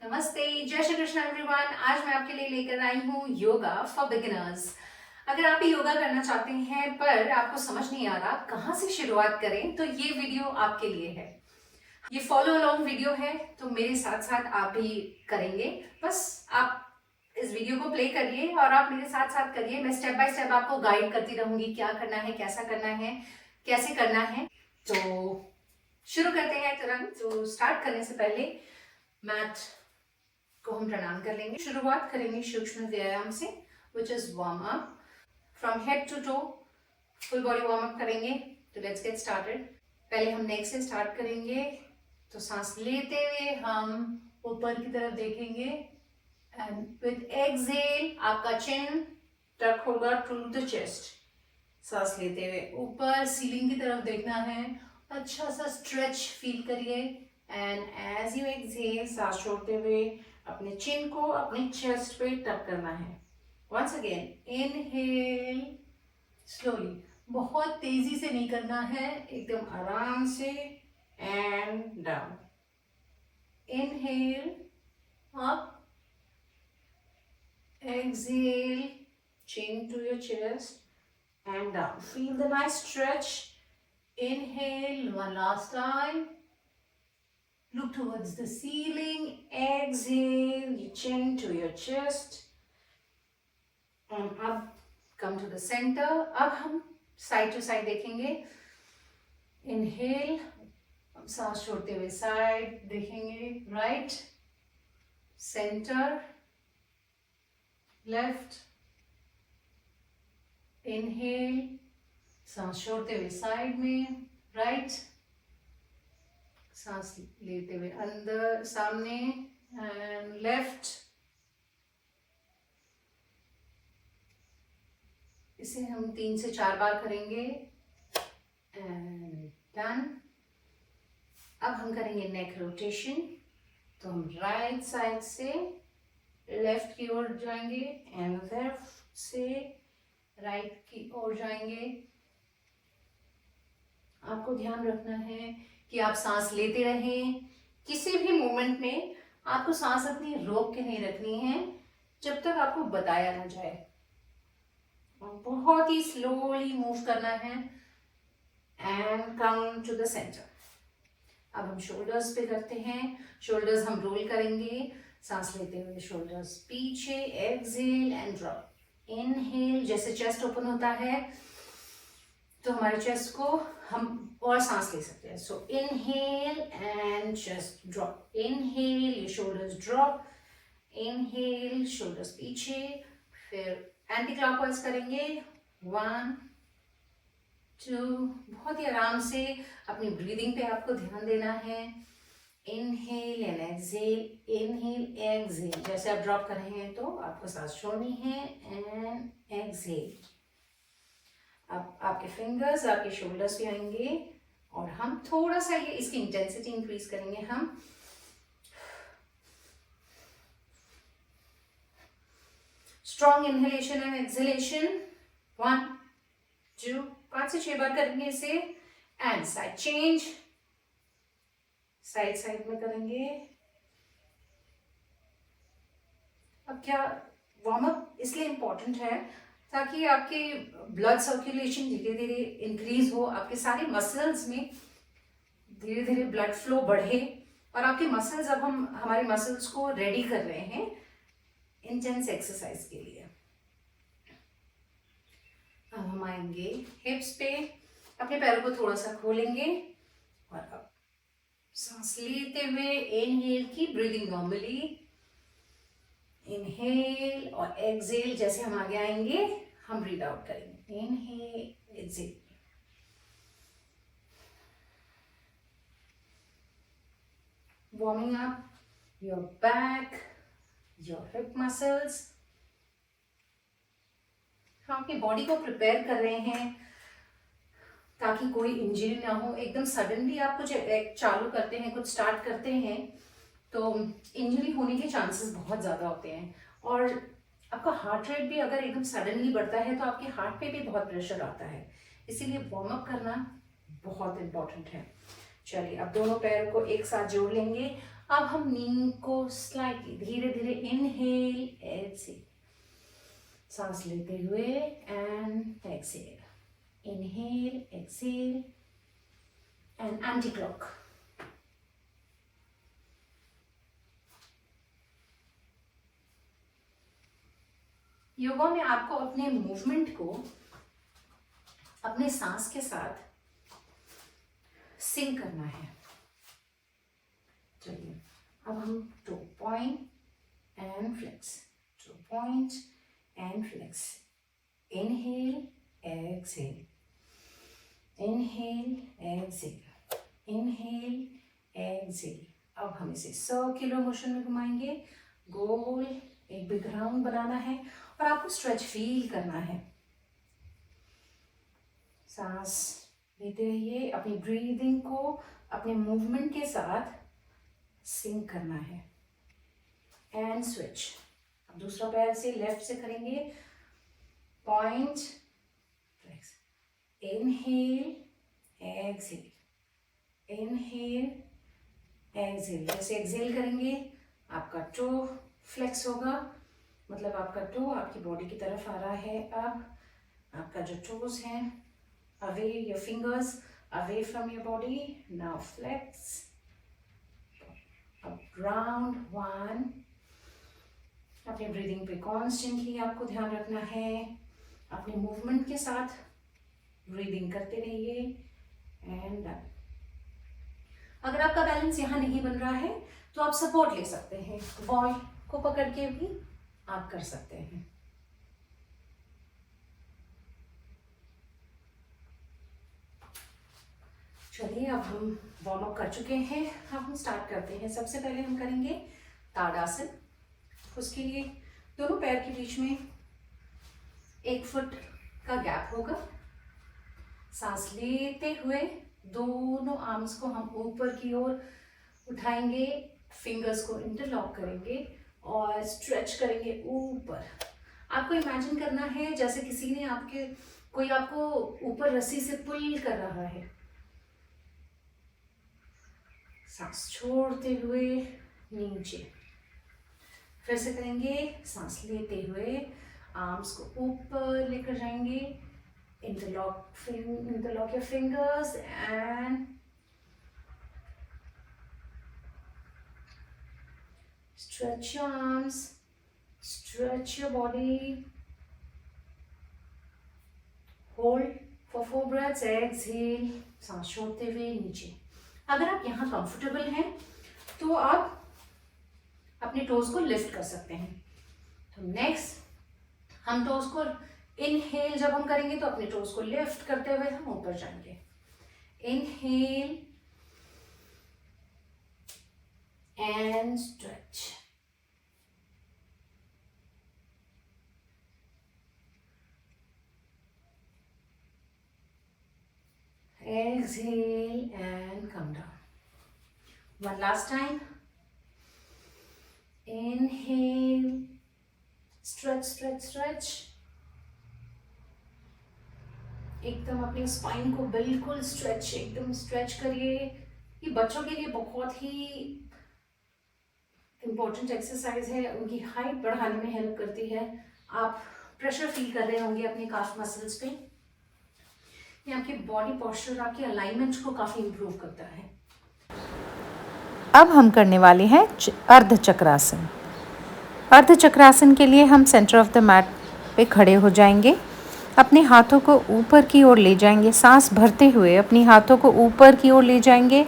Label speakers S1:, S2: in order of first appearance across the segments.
S1: नमस्ते, जय श्री कृष्ण एवरीवन। आज मैं आपके लिए लेकर आई हूँ योगा फॉर बिगिनर्स। अगर आप भी योगा करना चाहते हैं पर आपको समझ नहीं आ रहा कहाँ से शुरुआत करें तो ये वीडियो आपके लिए है। ये फॉलो अलोंग वीडियो है तो मेरे साथ साथ आप भी करेंगे। बस आप इस वीडियो को प्ले करिए और आप मेरे साथ साथ करिए। मैं स्टेप बाय स्टेप आपको गाइड करती रहूंगी, क्या करना है, कैसा करना है, कैसे करना है। तो शुरू करते हैं तुरंत। तो स्टार्ट करने से पहले मैट को हम प्रणाम कर लेंगे। शुरुआत करेंगे सूक्ष्म व्यायाम से, which is warm up from head to toe. Full body warm up करेंगे। तो लेट्स गेट स्टार्टेड। पहले हम नेक से स्टार्ट करेंगे। तो सांस लेते हुए हम ऊपर की तरफ देखेंगे एंड विद एक्सहेल आपका चिन टक होगा टू द चेस्ट। सांस लेते हुए ऊपर सीलिंग की तरफ देखना है। अच्छा सा स्ट्रेच फील करिए एंड एज यू एक्सहेल सांस छोड़ते हुए अपने चिन को अपने चेस्ट पे टक करना है। वंस अगेन इनहेल स्लोली, बहुत तेजी से नहीं करना है, एकदम आराम से and down. Inhale up, exhale chin to your chest and down. Feel the nice stretch. Inhale one last time. Look towards the ceiling. Exhale your chin to your chest and up. Come to the center. अब हम side to side देखेंगे. Inhale, सांस छोड़ते हुए side देखेंगे. Right, center, left. Inhale, सांस छोड़ते हुए साइड में, राइट। सांस लेते हुए अंदर सामने एंड लेफ्ट। इसे हम 3 से 4 बार करेंगे एंड डन। अब हम करेंगे नेक रोटेशन। तो हम राइट साइड से लेफ्ट की ओर जाएंगे एंड लेफ्ट से राइट की ओर जाएंगे। आपको ध्यान रखना है कि आप सांस लेते रहें। किसी भी मोमेंट में आपको सांस अपनी रोक के नहीं रखनी है जब तक आपको बताया ना जाए। बहुत ही स्लोली मूव करना है and come to the centre. अब हम शोल्डर्स पे करते हैं। शोल्डर्स हम रोल करेंगे। सांस लेते हुए शोल्डर्स पीछे, एक्सहेल एंड ड्रॉप। इनहेल, जैसे चेस्ट ओपन होता है तो हमारे चेस्ट को हम और सांस ले सकते हैं। So inhale and chest drop. Inhale, ये शोल्डर्स ड्रॉप। इनहेल, शोल्डर्स पीछे। फिर एंटी क्लॉकवाइज करेंगे। 1 2। बहुत ही आराम से अपनी ब्रीदिंग पे आपको ध्यान देना है। Inhale and exhale, inhale exhale. जैसे आप ड्रॉप कर रहे हैं तो आपको सांस छोड़नी है एंड एक्सहेल। अब आपके फिंगर्स आपके शोल्डर्स पे आएंगे और हम थोड़ा सा ये इसकी इंटेंसिटी इंक्रीज करेंगे। हम स्ट्रॉन्ग इनहेलेशन एंड एक्सहेलेशन। 1 2, 5 से 6 बार करेंगे इसे and side change. Side side में करेंगे। अब क्या वार्म अप इसलिए इम्पोर्टेंट है ताकि आपके ब्लड सर्कुलेशन धीरे धीरे इंक्रीज हो, आपके सारे मसल्स में धीरे धीरे ब्लड फ्लो बढ़े और आपके मसल्स, अब हम हमारे मसल्स को रेडी कर रहे हैं इंटेंस एक्सरसाइज के लिए। अब हम आएंगे हिप्स पे। अपने पैरों को थोड़ा सा खोलेंगे और अब सांस लेते हुए इनहेल की ब्रीदिंग नॉर्मली। इनहेल और एक्सहेल, जैसे हम आगे आएंगे हम ब्रीद आउट करेंगे। Inhale, exhale. Warming up your back, your hip muscles. हम अपनी बॉडी को प्रिपेयर कर रहे हैं ताकि कोई इंजरी ना हो। एकदम सडनली आप कुछ चालू करते हैं, कुछ स्टार्ट करते हैं तो इंजरी होने के चांसेस बहुत ज़्यादा होते हैं। और आपका हार्ट रेट भी अगर एकदम सडनली बढ़ता है तो आपके हार्ट पे भी बहुत प्रेशर आता है। इसीलिए वार्म अप करना बहुत इम्पोर्टेंट है। चलिए अब दोनों पैरों को एक साथ जोड़ लेंगे। अब हम नी को स्लाइटली धीरे धीरे इनहेल एक्सेल, सांस लेते हुए and exhale, inhale exhale and anti clock. Yoga में आपको अपने मूवमेंट को अपने सांस के साथ सिंक करना है। चलिए अब हम 2 point and flex, 2 point and flex, inhale exhale, inhale exhale, inhale exhale. अब हम इसे सर्कुलर मोशन में घुमाएंगे, गोल एक बिग राउंड बनाना है और आपको स्ट्रेच फील करना है। सांस लेते रहिए, अपनी ब्रीदिंग को अपने मूवमेंट के साथ सिंक करना है एंड स्विच। अब दूसरा पैर से लेफ्ट से करेंगे, point flex, inhale exhale, inhale exhale. जैसे एक्सेल करेंगे आपका टो फ्लेक्स होगा, मतलब आपका टो आपकी बॉडी की तरफ आ रहा है। अब आपका जो टोज है away, your fingers away from your body, now flex अब राउंड 1। अपने ब्रीदिंग पे कॉन्स्टेंटली आपको ध्यान रखना है, अपने मूवमेंट के साथ ब्रीदिंग करते रहिए एंड अगर आपका बैलेंस यहाँ नहीं बन रहा है तो आप सपोर्ट ले सकते हैं, वॉल को पकड़ के भी आप कर सकते हैं। चलिए अब हम वार्म अप कर चुके हैं, अब हम स्टार्ट करते हैं। सबसे पहले हम करेंगे ताड़ासन। उसके लिए दोनों पैर के बीच में 1 फुट का गैप होगा। सांस लेते हुए दोनों आर्म्स को हम ऊपर की ओर उठाएंगे, फिंगर्स को इंटरलॉक करेंगे और स्ट्रेच करेंगे ऊपर। आपको इमेजिन करना है जैसे किसी ने कोई आपको ऊपर रस्सी से पुल कर रहा है। सांस छोड़ते हुए नीचे, फिर से करेंगे। सांस लेते हुए आर्म्स को ऊपर लेकर जाएंगे, interlock your fingers and stretch your arms, stretch your body, hold for 4 breaths, exhale, सांस छोड़ते हुए नीचे। अगर आप यहाँ कंफर्टेबल हैं तो आप अपने टोज को लिफ्ट कर सकते हैं। तो नेक्स्ट हम टोज को इनहेल जब हम करेंगे तो अपने टोज को लिफ्ट करते हुए हम ऊपर जाएंगे। Inhale and stretch. Exhale and come down. One last time. Inhale, stretch, stretch, stretch. एकदम अपने स्पाइन को बिल्कुल स्ट्रेच, एकदम स्ट्रेच करिए। ये बच्चों के लिए बहुत ही इम्पोर्टेंट एक्सरसाइज है, उनकी हाइट बढ़ाने में हेल्प करती है। आप प्रेशर फील कर रहे होंगे अपने काफ मसल्स पे। ये आपके बॉडी पोस्चर, आपके अलाइनमेंट को काफ़ी इम्प्रूव करता है।
S2: अब हम करने वाले हैं अर्ध चक्रासन। अर्ध चक्रासन के लिए हम सेंटर ऑफ द मैट पे खड़े हो जाएंगे, अपने हाथों को ऊपर की ओर ले जाएंगे, सांस भरते हुए अपनी हाथों को ऊपर की ओर ले जाएंगे।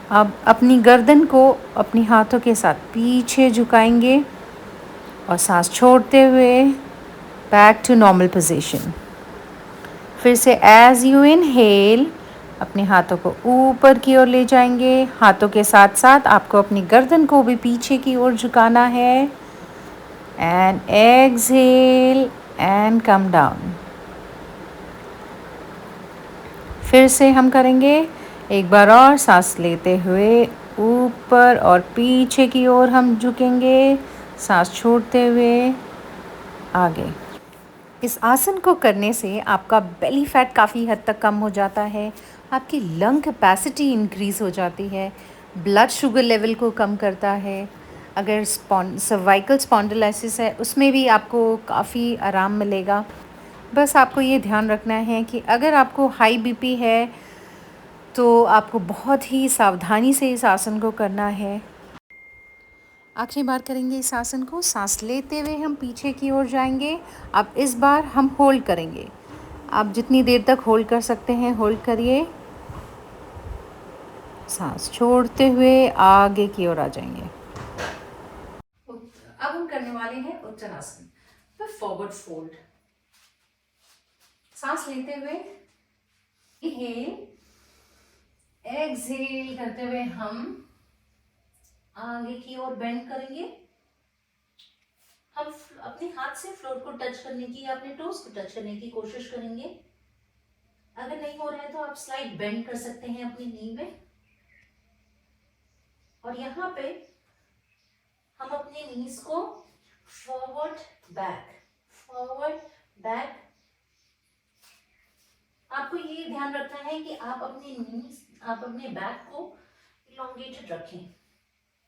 S2: अब अपनी गर्दन को अपनी हाथों के साथ पीछे झुकाएंगे और सांस छोड़ते हुए बैक टू नॉर्मल पोजीशन। फिर से एज यू इनहेल अपने हाथों को ऊपर की ओर ले जाएंगे, हाथों के साथ साथ आपको अपनी गर्दन को भी पीछे की ओर झुकाना है and exhale and come down. फिर से हम करेंगे एक बार और, सांस लेते हुए ऊपर और पीछे की ओर हम झुकेंगे, सांस छोड़ते हुए आगे। इस आसन को करने से आपका बेली फैट काफ़ी हद तक कम हो जाता है, आपकी लंग कैपेसिटी इंक्रीज़ हो जाती है, ब्लड शुगर लेवल को कम करता है। अगर सर्वाइकल स्पॉन्डिलाइसिस है उसमें भी आपको काफ़ी आराम मिलेगा। बस आपको ये ध्यान रखना है कि अगर आपको हाई बीपी है तो आपको बहुत ही सावधानी से इस आसन को करना है। आखिरी बार करेंगे इस आसन को। सांस लेते हुए हम पीछे की ओर जाएंगे। अब इस बार हम होल्ड करेंगे। आप जितनी देर तक होल्ड कर सकते हैं होल्ड करिए। सांस छोड़ते हुए आगे की ओर आ जाएंगे।
S1: अब हम करने वाले हैं उत्तरासन फिर फॉरवर्ड फोल्ड। सांस लेते हुए इनहेल, एक्सहेल करते हुए हम आगे की ओर बेंड करेंगे। हम अपने हाथ से फ्लोर को टच करने की या अपने टोस को टच करने की कोशिश करेंगे। अगर नहीं हो रहा है तो आप स्लाइड बेंड कर सकते हैं अपनी नी में। और यहाँ पे हम अपने नीज को फॉरवर्ड बैक। आपको ये ध्यान रखना है कि आप अपने बैक को इलोंगेटेड रखें।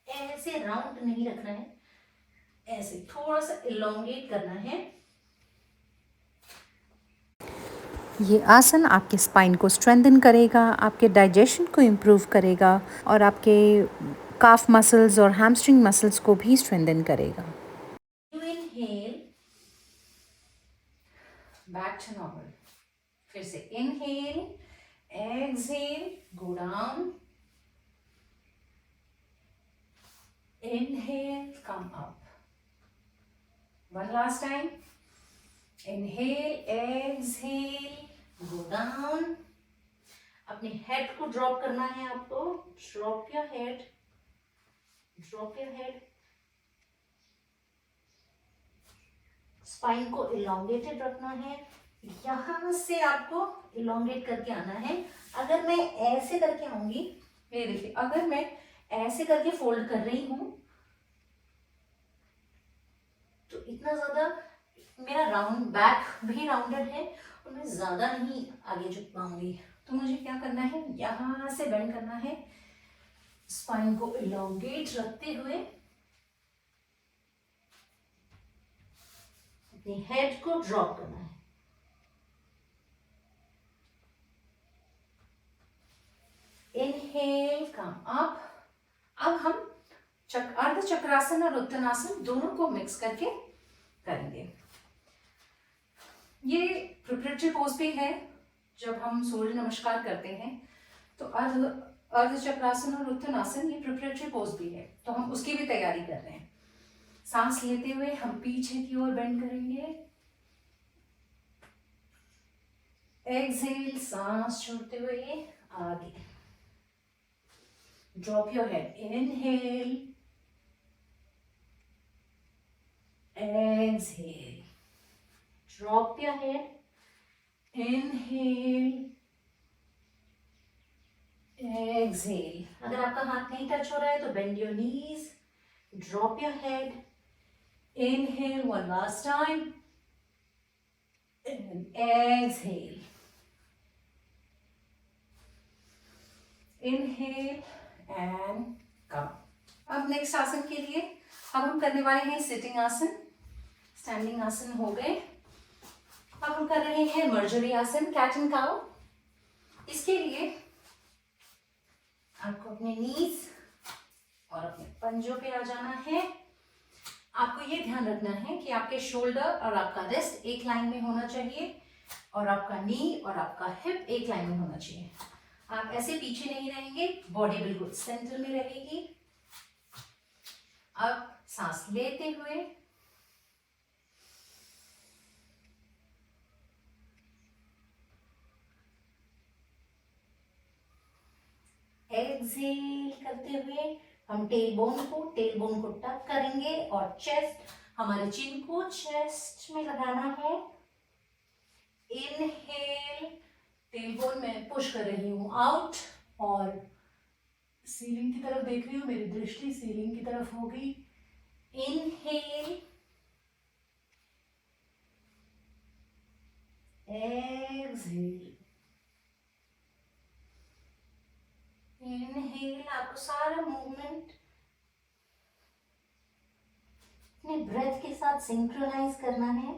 S1: ऐसे राउंड नहीं रखना है, ऐसे थोड़ा सा इलोंगेट करना है।
S2: ये आसन आपके स्पाइन को स्ट्रेंथन करेगा, आपके डाइजेशन को इम्प्रूव करेगा और आपके काफ मसल्स और हैमस्ट्रिंग मसल्स को भी स्ट्रेंथन करेगा।
S1: You inhale, back to normal. फिर से inhale, exhale, go down, inhale, come up. One last time. Inhale, exhale, go down. अपने हेड को ड्रॉप करना है आपको। Drop your head, drop your head. Spine को इलोंगेटेड रखना है। यहां से आपको इलोंगेट करके आना है। अगर मैं ऐसे करके आऊंगी, ये देखिए, अगर मैं ऐसे करके फोल्ड कर रही हूं तो इतना ज्यादा मेरा राउंड बैक भी राउंडेड है और मैं ज्यादा नहीं आगे झुक पाऊंगी। तो मुझे क्या करना है, यहां से बेंड करना है, स्पाइन को इलोंगेट रखते हुए अपनी हेड को ड्रॉप करना है। Inhale, come up. अब हम अर्ध चक्रासन और उत्तनासन दोनों को मिक्स करके करेंगे। ये प्रिपरेटरी पोज भी है। जब हम सूर्य नमस्कार करते हैं तो अर्ध चक्रासन और उत्तनासन ये प्रिपरेटरी पोज भी है, तो हम उसकी भी तैयारी कर रहे हैं। सांस लेते हुए हम पीछे की ओर बेंड करेंगे। एक्सहेल, सांस छोड़ते हुए आगे। Drop your head, inhale, exhale, drop your head, inhale, exhale. अगर आपका हाथ नहीं टच हो रहा है तो bend your knees, drop your head, inhale one last time, and exhale. Inhale and come. अब नेक्स्ट आसन के लिए अब हम करने वाले हैं सिटिंग आसन। स्टैंडिंग आसन हो गए। अब हम कर रहे हैं मर्जरी आसन, कैट एंड काउ। इसके लिए आपको अपने नीज और अपने पंजों पे आ जाना है। आपको ये ध्यान रखना है कि आपके शोल्डर और आपका रिस्ट एक लाइन में होना चाहिए और आपका नी और आपका हिप एक लाइन में होना चाहिए। आप ऐसे पीछे नहीं रहेंगे, बॉडी बिल्कुल सेंटर में रहेगी। अब सांस लेते हुए एक्सहेल करते हुए हम टेल बोन को टक करेंगे और चेस्ट, हमारे चिन को चेस्ट में लगाना है। इनहेल, टेल बोन में पुश कर रही हूं आउट और सीलिंग की तरफ देख रही हूं, मेरी दृष्टि सीलिंग की तरफ होगी। इनहेल, एक्सहेल, इनहेल, आपको सारा मूवमेंट अपने ब्रेथ के साथ सिंक्रोनाइज करना है।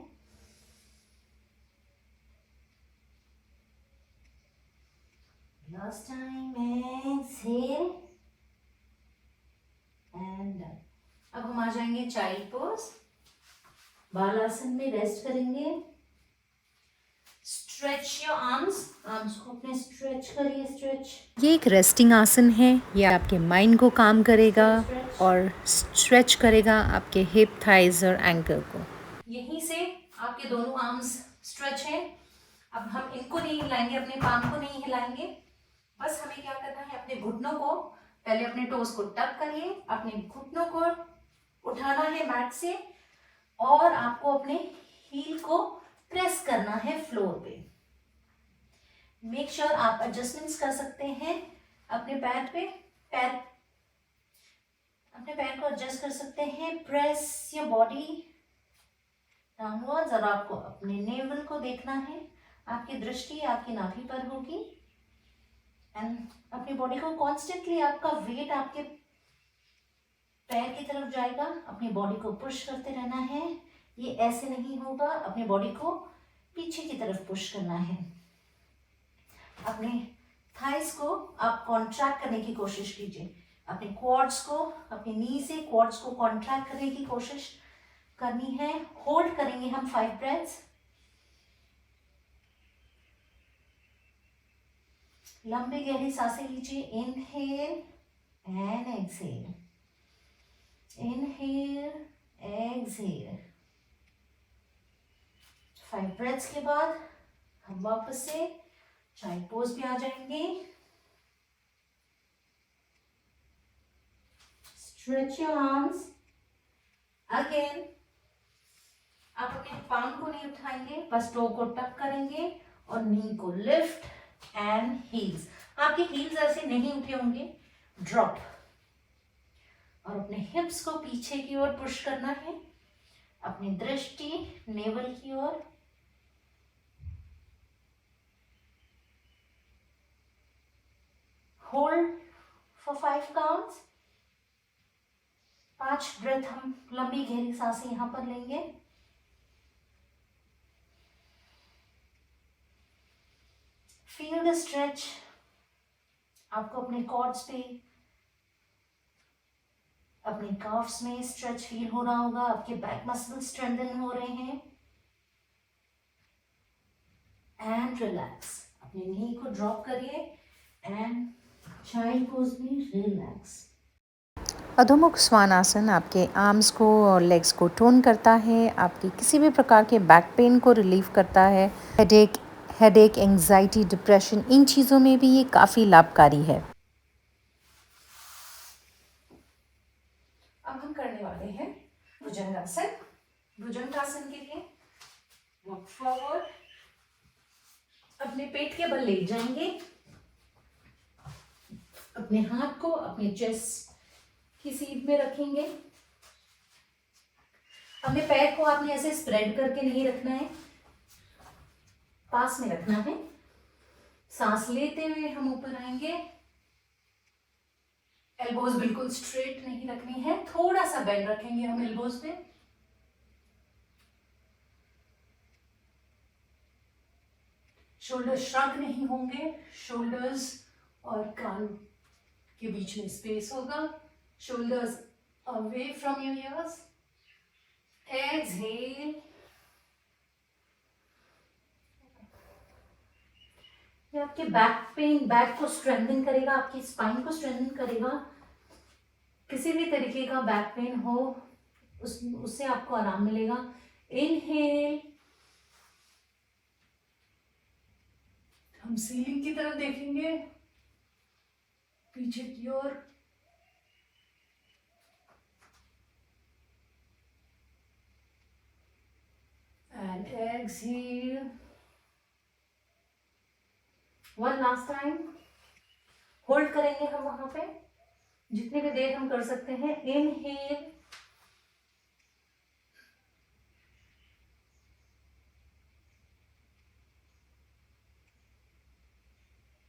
S1: लास्ट टाइम, एक्सहेल एंड अब हम आ जाएंगे चाइल्ड पोज। बालासन में रेस्ट करेंगे। स्ट्रेच योर आर्म्स, आर्म्स को अपने स्ट्रेच करिए, स्ट्रेच।
S2: ये एक रेस्टिंग आसन है। ये आपके माइंड को काम करेगा और स्ट्रेच करेगा आपके हिप, थाइज और एंकल को।
S1: यहीं से आपके दोनों आर्म्स स्ट्रेच हैं। अब हम इनको नहीं हिलाएंगे, अपने पाम को नहीं हिलाएंगे। बस हमें क्या करना है, अपने घुटनों को पहले अपने टोस को टक करिए, अपने घुटनों को उठाना है मैट से और आपको अपने हील को प्रेस करना है फ्लोर पे। मेक श्योर आप एडजस्टमेंट्स कर सकते हैं अपने पैर पे, अपने पैर को एडजस्ट कर सकते हैं। प्रेस योर बॉडी डाउनवर्ड्स और आपको अपने नेवल को देखना है। आपकी दृष्टि आपकी नाभि पर होगी एंड अपनी बॉडी को कॉन्स्टेंटली, आपका वेट आपके पैर की तरफ जाएगा। अपनी बॉडी को पुश करते रहना है। ये ऐसे नहीं होगा, अपनी बॉडी को पीछे की तरफ पुश करना है। अपने थाइस को आप कॉन्ट्रैक्ट करने की कोशिश कीजिए। अपने क्वाड्स को, अपनी नी से क्वाड्स को कॉन्ट्रैक्ट करने की कोशिश करनी है। होल्ड करेंगे हम 5 ब्रेथ्स। लंबी गहरी सांसें लीजिए। Inhale and exhale, inhale exhale. 5 breaths के बाद हम वापस से चाइल्ड पोज पे आ जाएंगे। Stretch your arms again. आप अपने पाम को नहीं उठाएंगे, बस टो को टक करेंगे और नी को लिफ्ट एंड हील्स। आपके हील्स ऐसे नहीं उठे होंगे, ड्रॉप। और अपने हिप्स को पीछे की ओर पुश करना है। अपनी दृष्टि नेवल की ओर। Hold for 5 counts. 5 ब्रेथ हम लंबी गहरी सांसें यहां पर लेंगे। Feel the stretch. आपको अपने कॉर्ड्स पे, अपने काफ्स में स्ट्रेच फील हो रहा होगा। आपके बैक मसल स्ट्रेंथन हो रहे हैं। And relax. अपने नी को ड्रॉप करिए एंड चाइल्ड पोज में रिलैक्स।
S2: अधोमुख स्वानासन आपके आर्म्स को और लेग्स को टोन करता है, आपकी किसी भी प्रकार के बैक पेन को रिलीव करता है। हेडेक, एंजाइटी, डिप्रेशन, इन चीज़ों में भी ये काफ़ी लाभकारी है।
S1: अब हम करने वाले हैं भुजंगासन। भुजंगासन के लिए वॉक फॉरवर्ड, अपने पेट के बल ले जाएंगे। अपने हाथ को अपने चेस्ट की सीट में रखेंगे। अपने पैर को आपने ऐसे स्प्रेड करके नहीं रखना है, पास में रखना है। सांस लेते हुए हम ऊपर आएंगे। एल्बोज बिल्कुल स्ट्रेट नहीं रखनी है, थोड़ा सा बेंड रखेंगे हम एल्बोज पे। शोल्डर श्रग नहीं होंगे, शोल्डर्स और कान के बीच में स्पेस होगा। Shoulders away from your ears. Exhale, ये आपके बैक पेन, बैक को स्ट्रेंथन करेगा, आपकी स्पाइन को स्ट्रेंथन करेगा। किसी भी तरीके का बैक पेन हो उससे आपको आराम मिलेगा। इनहेल, हम सीलिंग की तरफ देखेंगे, पीछे की ओर। And exhale, one last time. Hold करेंगे हम वहां पे जितनी भी देर हम कर सकते हैं। Inhale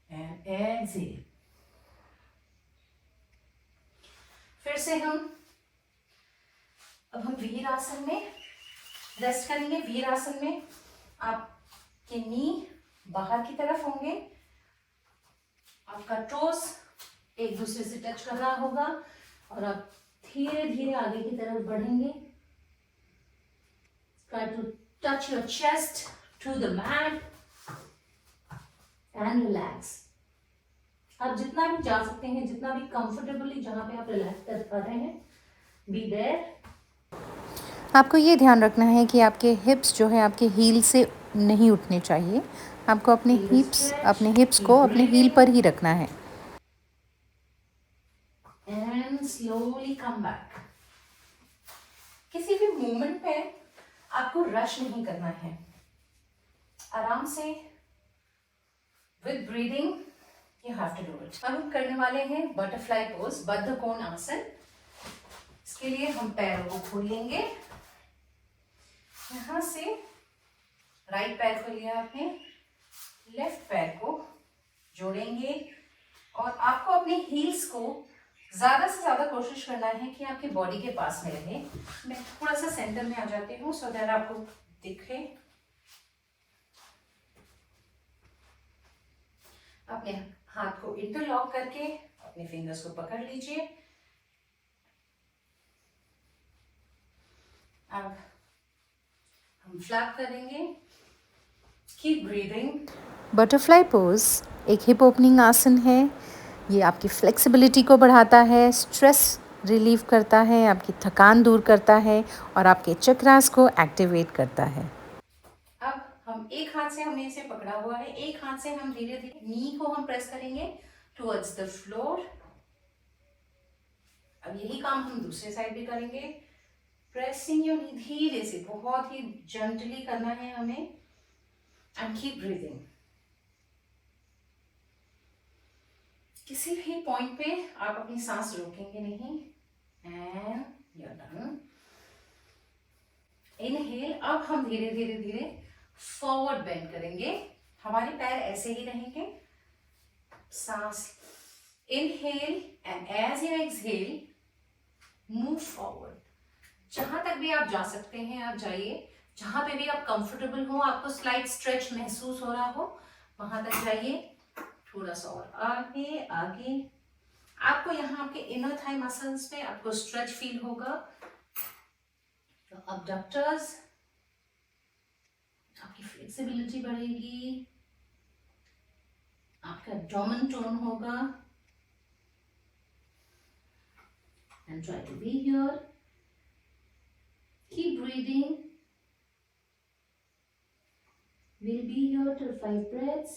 S1: and exhale. से अब हम वीर आसन में रेस्ट करेंगे। वीर आसन में आपके नी बाहर की तरफ होंगे, आपका टोस एक दूसरे से टच कर रहा होगा और आप धीरे धीरे आगे की तरफ बढ़ेंगे। Try to touch your chest to the mat and relax. आप जितना भी जा सकते हैं, जितना भी कंफर्टेबली जहां पे आप रिलैक्स कर पा रहे हैं, बी देयर।
S2: आपको ये ध्यान रखना है कि आपके हिप्स जो है आपके हील से नहीं उठने चाहिए। आपको अपने हिप्स को अपने हील पर ही रखना है।
S1: And slowly come back. किसी भी मूवमेंट पे आपको रश नहीं करना है, आराम से with breathing you have to do it. अब हम करने वाले हैं बटरफ्लाई पोज, बद्ध कोण आसन। इसके लिए हम पैरों को खोल लेंगे। यहां से राइट पैर को लिया आपने, लेफ्ट पैर को जोड़ेंगे और आपको अपने हील्स को ज्यादा से ज्यादा कोशिश करना है कि आपके बॉडी के पास में रहे। मैं थोड़ा सा सेंटर में आ जाती हूँ सो दैट आपको दिखे। अपने हाथ को इंटरलॉक करके अपने फिंगर्स को पकड़ लीजिए। अब हम फ्लैप करेंगे। Keep breathing.
S2: बटरफ्लाई पोज एक हिप ओपनिंग आसन है। ये आपकी फ्लेक्सिबिलिटी को बढ़ाता है, स्ट्रेस रिलीव करता है, आपकी थकान दूर करता है और आपके चक्रास को एक्टिवेट करता है।
S1: अब हम एक हाथ से हमने इसे पकड़ा हुआ है, एक हाथ से हम धीरे धीरे नी को हम प्रेस करेंगे टुवर्ड्स द फ्लोर। अब यही काम हम दूसरे साइड भी करेंगे। प्रेसिंग योर नी धीरे से, बहुत ही जेंटली करना है हमें। And keep breathing. किसी भी पॉइंट पे आप अपनी सांस रोकेंगे नहीं। And you are done. Inhale. अब हम धीरे धीरे धीरे फॉरवर्ड बेंड करेंगे, हमारे पैर ऐसे ही रहेंगे। सांस inhale and as you exhale move forward. जहां तक भी आप जा सकते हैं आप जाइए, जहां पे भी आप कंफर्टेबल हो, आपको स्लाइट स्ट्रेच महसूस हो रहा हो वहां तक जाइए। थोड़ा सा और आगे आगे। आपको यहाँ आपके इनर थाई मसल्स में आपको स्ट्रेच फील होगा। तो अबडक्टर्स, आपकी फ्लेक्सिबिलिटी बढ़ेगी, आपका डोमेन टोन होगा। And try to be here. Keep breathing. We'll be here till 5 breaths.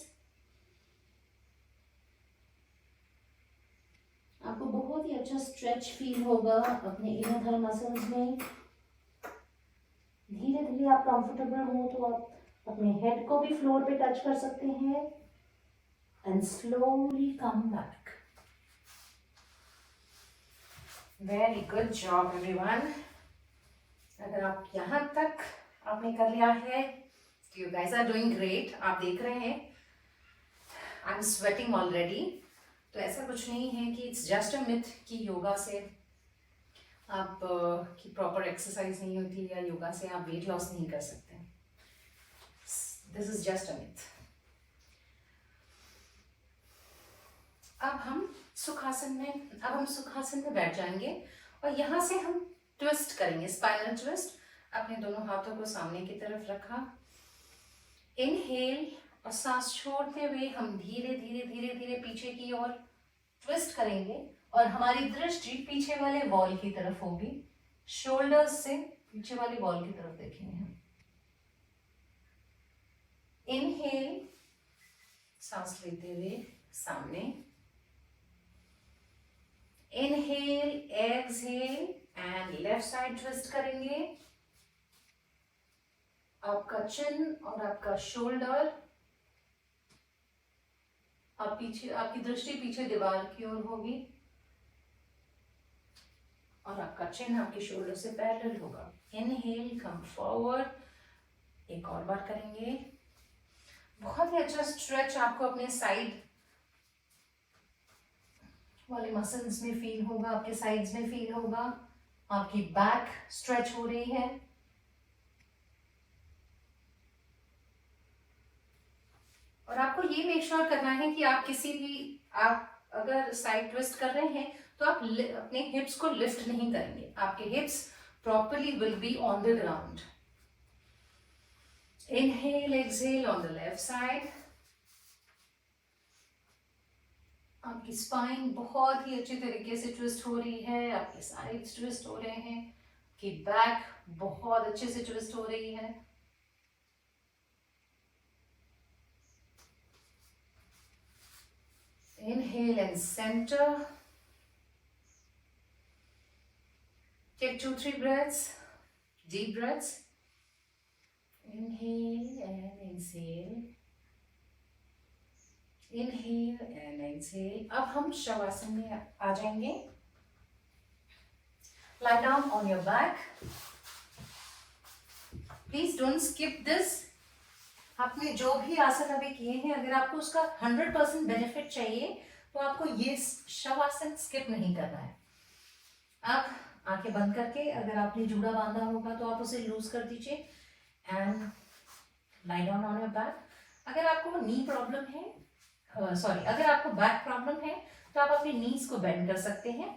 S1: आपको बहुत ही अच्छा स्ट्रेच फील होगा अपने इनर थाई मसल्स में। धीरे धीरे आप कंफर्टेबल हो तो आप अपने हेड को भी फ्लोर पे टच कर सकते हैं। And slowly come back. Very good job everyone. अगर आप यहाँ तक आपने कर लिया है, you guys are doing great। आप देख रहे हैं आई एम स्वेटिंग ऑलरेडी। तो ऐसा कुछ नहीं है कि इट्स जस्ट अ मिथ कि योगा से आप की प्रॉपर एक्सरसाइज नहीं होती या योगा से आप वेट लॉस नहीं कर सकते। This is just a myth. अब हम सुखासन में बैठ जाएंगे और यहाँ से हम ट्विस्ट करेंगे, स्पाइनल ट्विस्ट। अपने दोनों हाथों को सामने की तरफ रखा। इनहेल और सांस छोड़ते हुए हम धीरे धीरे धीरे धीरे पीछे की ओर ट्विस्ट करेंगे और हमारी दृष्टि पीछे वाले वॉल की तरफ होगी। शोल्डर्स से पीछे वाली वॉल की तरफ देखेंगे हम। इनहेल, सांस लेते हुए सामने। Inhale, exhale and left side twist करेंगे। आपका चिन और आपका शोल्डर, आपकी दृष्टि पीछे दीवार की ओर होगी और आपका चिन आपके शोल्डर से पैरेलल होगा। Inhale, come forward. एक और बार करेंगे। बहुत ही अच्छा स्ट्रेच आपको अपने साइड वाले मसल्स में फील होगा, आपके साइड्स में फील होगा, आपकी बैक स्ट्रेच हो रही है। और आपको ये मेक श्योर करना है कि आप किसी भी, आप अगर साइड ट्विस्ट कर रहे हैं तो आप अपने हिप्स को लिफ्ट नहीं करेंगे, आपके हिप्स properly will be on the ground. Inhale exhale on the left side. आपकी स्पाइन बहुत ही अच्छी तरीके से ट्विस्ट हो रही है, आपके साइड्स ट्विस्ट हो रहे हैं, आपकी बैक बहुत अच्छे से ट्विस्ट हो रही है। Inhale and center. Take 2-3 breaths, deep breaths. Inhale and exhale. Inhale and exhale. अब हम शवासन में आ जाएंगे। Lie down on your back. Please don't skip this. आपने जो भी आसन अभी किए हैं, अगर आपको उसका 100% बेनिफिट चाहिए तो आपको ये शवासन स्किप नहीं करना है। अब आंखें बंद करके, अगर आपने जूड़ा बांधा होगा तो आप उसे लूज कर दीजिए and lie down on your back. अगर आपको नी प्रॉब्लम है, अगर आपको बैक प्रॉब्लम है तो आप अपनी नीज को बेंड कर सकते हैं।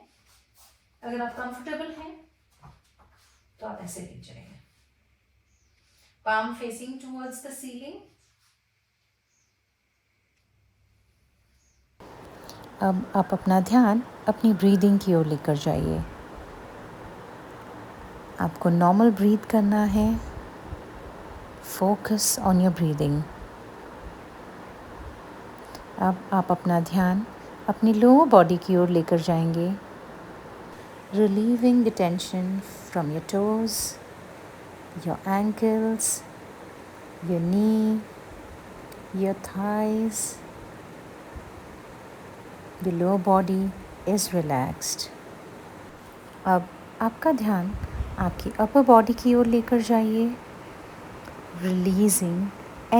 S1: अगर आप कंफर्टेबल हैं तो आप ऐसे लेट जाएंगे, palm facing towards the ceiling.
S2: अब आप अपना ध्यान अपनी ब्रीदिंग की ओर लेकर जाइए। आपको नॉर्मल ब्रीथ करना है। Focus on your breathing. अब आप अपना ध्यान अपनी लोअर बॉडी की ओर लेकर जाएंगे, relieving the tension from your toes, your ankles, your knee, your thighs. The lower body is relaxed. अब आपका ध्यान आपकी अपर बॉडी की ओर लेकर जाइए, releasing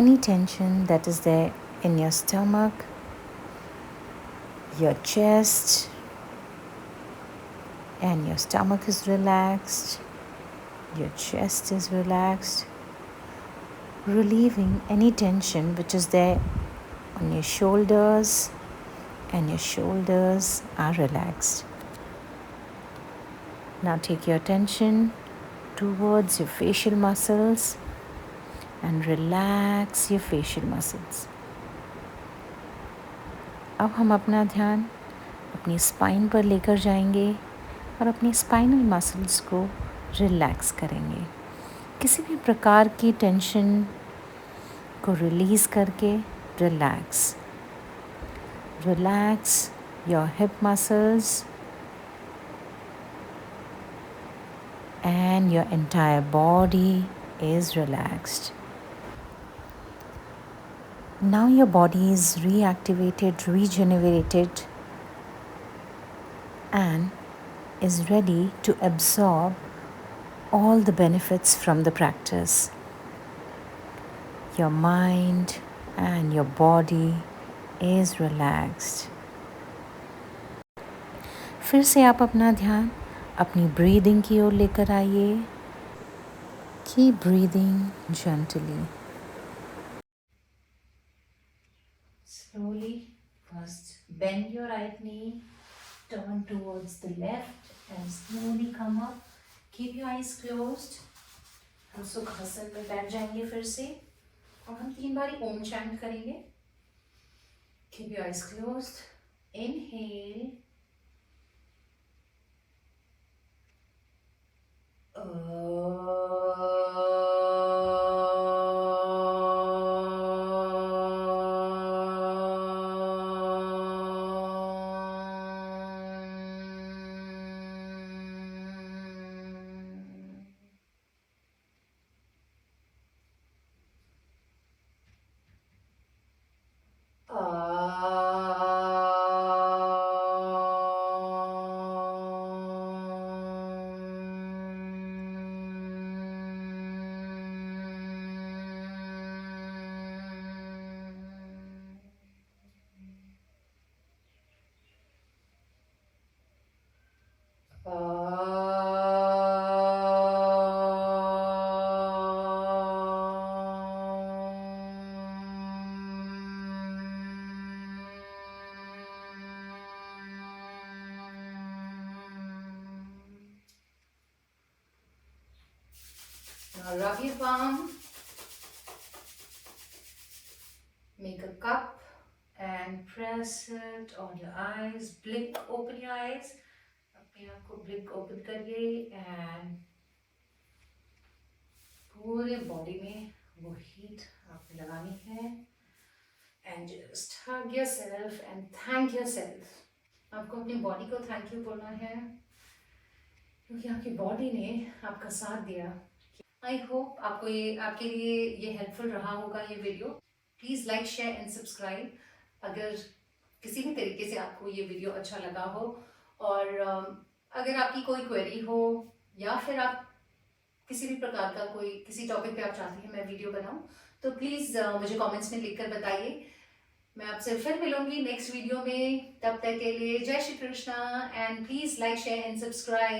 S2: any tension that is there in your stomach, your chest, and your stomach is relaxed, your chest is relaxed, relieving any tension which is there on your shoulders, and your shoulders are relaxed. Now take your attention towards your facial muscles and relax your facial muscles. अब हम अपना ध्यान अपनी spine पर लेकर जाएंगे और अपनी स्पाइनल मसल्स को रिलैक्स करेंगे। किसी भी प्रकार की टेंशन को रिलीज़ करके relax your hip muscles and your entire body is relaxed. Now your body is reactivated, regenerated, and is ready to absorb all the benefits from the practice. Your mind and your body is relaxed. फिर से आप अपना ध्यान अपनी breathing की ओर लेकर आइए। Keep breathing gently.
S1: Slowly, first bend your right knee, turn towards the left and slowly come up. Keep your eyes closed. हम सुखासन में बैठ जाएंगे फिर से और हम 3 बार ओम चैंट करेंगे। Keep your eyes closed. Inhale. Now rub your palm, make a cup and press it on your eyes. Blink, open your eyes. अपनी आँख को blink open करिए and पूरे बॉडी में वो हीट आपने लगानी है. And just hug yourself and thank yourself. आपको अपनी बॉडी को थैंक यू बोलना है क्योंकि आपकी बॉडी ने आपका साथ दिया. आई होप आपको ये आपके लिए ये हेल्पफुल रहा होगा ये video. Please like, share and subscribe अगर किसी भी तरीके से आपको ये वीडियो अच्छा लगा हो. और अगर आपकी कोई क्वेरी हो या फिर आप किसी भी प्रकार का कोई किसी टॉपिक पे आप चाहते हैं मैं वीडियो बनाऊं तो प्लीज़ मुझे कमेंट्स में लिखकर बताइए. मैं आपसे फिर मिलूंगी नेक्स्ट वीडियो में. तब तक के लिए जय Shri Krishna and please like, share and subscribe.